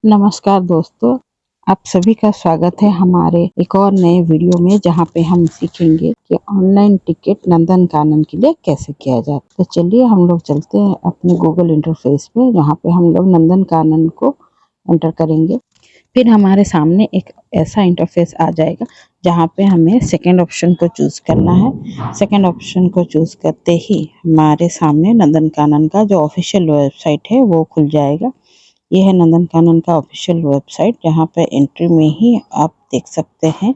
नमस्कार दोस्तों, आप सभी का स्वागत है हमारे एक और नए वीडियो में, जहां पे हम सीखेंगे कि ऑनलाइन टिकट नंदनकानन के लिए कैसे किया जाए। तो चलिए हम लोग चलते हैं अपने गूगल इंटरफेस पे, जहां पे हम लोग नंदनकानन को एंटर करेंगे। फिर हमारे सामने एक ऐसा इंटरफेस आ जाएगा जहाँ पे हमें सेकेंड ऑप्शन को चूज करना है। सेकेंड ऑप्शन को चूज करते ही हमारे सामने नंदनकानन का जो ऑफिशियल वेबसाइट है वो खुल जाएगा। ये है नंदनकानन का ऑफिशियल वेबसाइट, जहाँ पे एंट्री में ही आप देख सकते हैं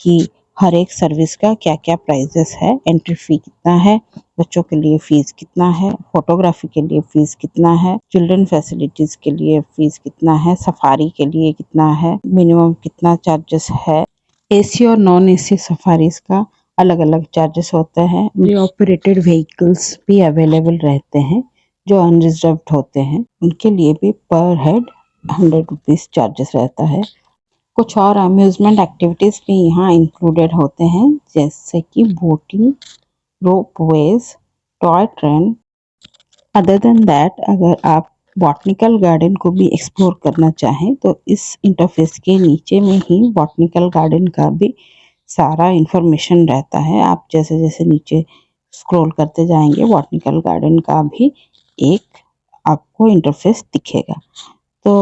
कि हर एक सर्विस का क्या क्या प्राइजेस है, एंट्री फी कितना है, बच्चों के लिए फीस कितना है, फोटोग्राफी के लिए फीस कितना है, चिल्ड्रन फैसिलिटीज के लिए फीस कितना है, सफारी के लिए कितना है, मिनिमम कितना चार्जेस है, एसी और नॉन एसी सफारीज का अलग अलग चार्जेस होते हैं। प्री ऑपरेटेड व्हीकल्स भी अवेलेबल रहते हैं जो अनरिजर्व्ड होते हैं, उनके लिए भी पर हेड 100 रुपीज चार्जेस रहता है। कुछ और अम्यूजमेंट एक्टिविटीज भी यहाँ इंक्लूडेड होते हैं, जैसे कि boating, rope way, toy train. Other than that, अगर आप बॉटनिकल गार्डन को भी एक्सप्लोर करना चाहें तो इस इंटरफेस के नीचे में ही बॉटनिकल गार्डन का भी सारा इंफॉर्मेशन रहता है। आप जैसे जैसे नीचे स्क्रॉल करते जाएंगे, बॉटनिकल गार्डन का भी एक आपको इंटरफेस दिखेगा। तो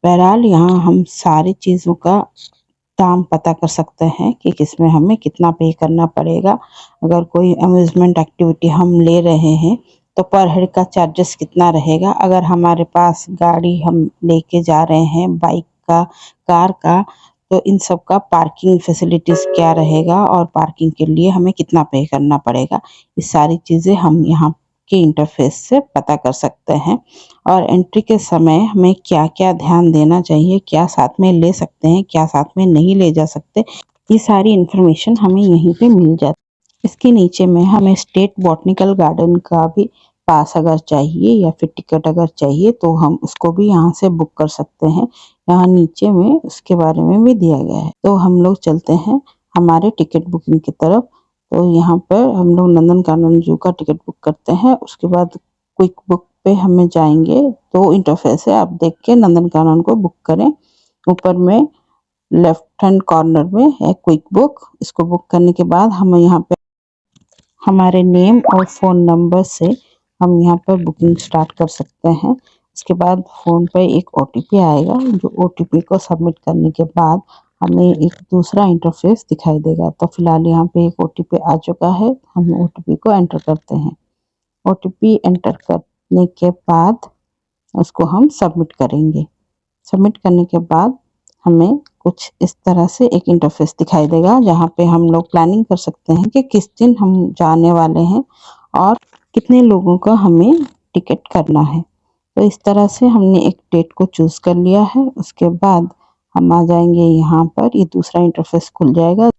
बहरहाल यहाँ हम सारी चीज़ों का दाम पता कर सकते हैं कि किसमें हमें कितना पे करना पड़ेगा। अगर कोई अम्यूजमेंट एक्टिविटी हम ले रहे हैं तो पर हेड का चार्जेस कितना रहेगा। अगर हमारे पास गाड़ी हम लेके जा रहे हैं, बाइक का, कार का, तो इन सब का पार्किंग फैसिलिटीज क्या रहेगा और पार्किंग के लिए हमें कितना पे करना पड़ेगा। ये सारी चीज़ें हम यहाँ के इंटरफेस से पता कर सकते हैं। और एंट्री के समय हमें क्या क्या ध्यान देना चाहिए, क्या साथ में ले सकते हैं, क्या साथ में नहीं ले जा सकते, ये सारी इन्फॉर्मेशन हमें यहीं पे मिल जाती है। इसके नीचे में हमें स्टेट बॉटनिकल गार्डन का भी पास अगर चाहिए या फिर टिकट अगर चाहिए तो हम उसको भी यहाँ से बुक कर सकते हैं। यहाँ नीचे में उसके बारे में भी दिया गया है। तो हम लोग चलते हैं हमारे टिकट बुकिंग की तरफ। तो यहाँ पर हम लोग नंदनकानन जू का टिकट बुक करते हैं। उसके बाद क्विक बुक पे हमें जाएंगे, तो इंटरफेस है, आप देख के नंदनकानन को बुक करें। ऊपर में लेफ्ट हैंड कॉर्नर में है क्विक बुक। इसको बुक करने के बाद हम यहाँ पे हमारे नेम और फ़ोन नंबर से हम यहाँ पर बुकिंग स्टार्ट कर सकते हैं। उसके बाद फ़ोन पे एक ओटीपी आएगा, जो ओटीपी को सबमिट करने के बाद हमें एक दूसरा इंटरफेस दिखाई देगा। तो फिलहाल यहाँ पे एक ओटीपी आ चुका है, हम ओटीपी को एंटर करते हैं। ओटीपी एंटर करने के बाद उसको हम सबमिट करेंगे। सबमिट करने के बाद हमें कुछ इस तरह से एक इंटरफेस दिखाई देगा, जहाँ पे हम लोग प्लानिंग कर सकते हैं कि किस दिन हम जाने वाले हैं और कितने लोगों का हमें टिकट करना है। तो इस तरह से हमने एक डेट को चूज कर लिया है। उसके बाद हम आ जाएंगे यहाँ पर, ये दूसरा इंटरफेस खुल जाएगा।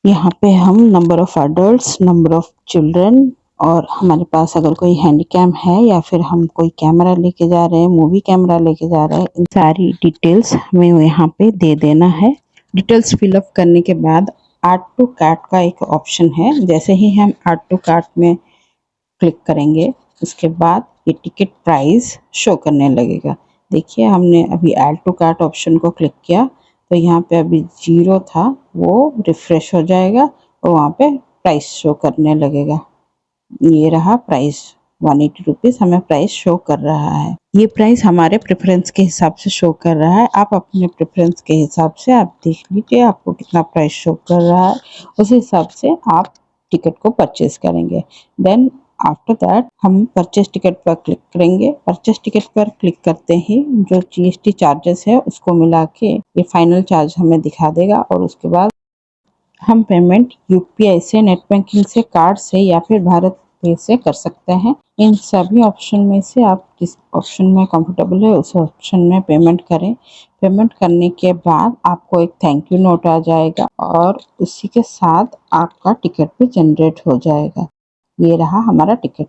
यहाँ पे हम number of adults, number of children और हमारे पास अगर कोई हैंडीकैम है या फिर हम कोई कैमरा लेके जा रहे हैं, मूवी कैमरा लेके जा रहे हैं, इन सारी डिटेल्स हमें यहाँ पे दे देना है। डिटेल्स फिलअप करने के बाद ऐड टू कार्ट का एक ऑप्शन है। जैसे ही हम ऐड टू कार्ट में क्लिक करेंगे, उसके बाद ये टिकट प्राइस शो करने लगेगा। देखिए, हमने अभी ऐड टू कार्ट ऑप्शन को क्लिक किया तो यहाँ पे अभी 0 था, वो रिफ्रेश हो जाएगा और वहाँ पे प्राइस शो करने लगेगा। ये रहा प्राइस, 180 रुपीज़ हमें प्राइस शो कर रहा है। ये प्राइस हमारे प्रेफरेंस के हिसाब से शो कर रहा है। आप अपने प्रेफरेंस के हिसाब से आप देख लीजिए आपको कितना प्राइस शो कर रहा है, उस हिसाब से आप टिकट को परचेज करेंगे। देन आफ्टर दैट हम परचेज टिकट पर क्लिक करेंगे। परचेज टिकट पर क्लिक करते ही जो जीएसटी चार्जेस है उसको मिला के ये फाइनल चार्ज हमें दिखा देगा। और उसके बाद हम पेमेंट यूपीआई से, नेट बैंकिंग से, कार्ड से या फिर भारत पे से कर सकते हैं। इन सभी ऑप्शन में से आप जिस ऑप्शन में कंफर्टेबल है उस ऑप्शन में पेमेंट करें। पेमेंट करने के बाद आपको एक थैंक यू नोट आ जाएगा और उसी के साथ आपका टिकट भी जनरेट हो जाएगा। ये रहा हमारा टिकट।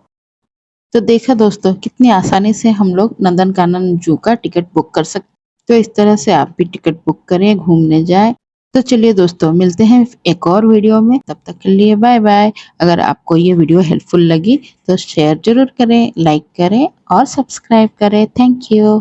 तो देखा दोस्तों, कितनी आसानी से हम लोग नंदनकानन जू का टिकट बुक कर सकते। तो इस तरह से आप भी टिकट बुक करें, घूमने जाए। तो चलिए दोस्तों, मिलते हैं एक और वीडियो में, तब तक के लिए बाय बाय। अगर आपको ये वीडियो हेल्पफुल लगी तो शेयर जरूर करें, लाइक करें और सब्सक्राइब करें। Thank you.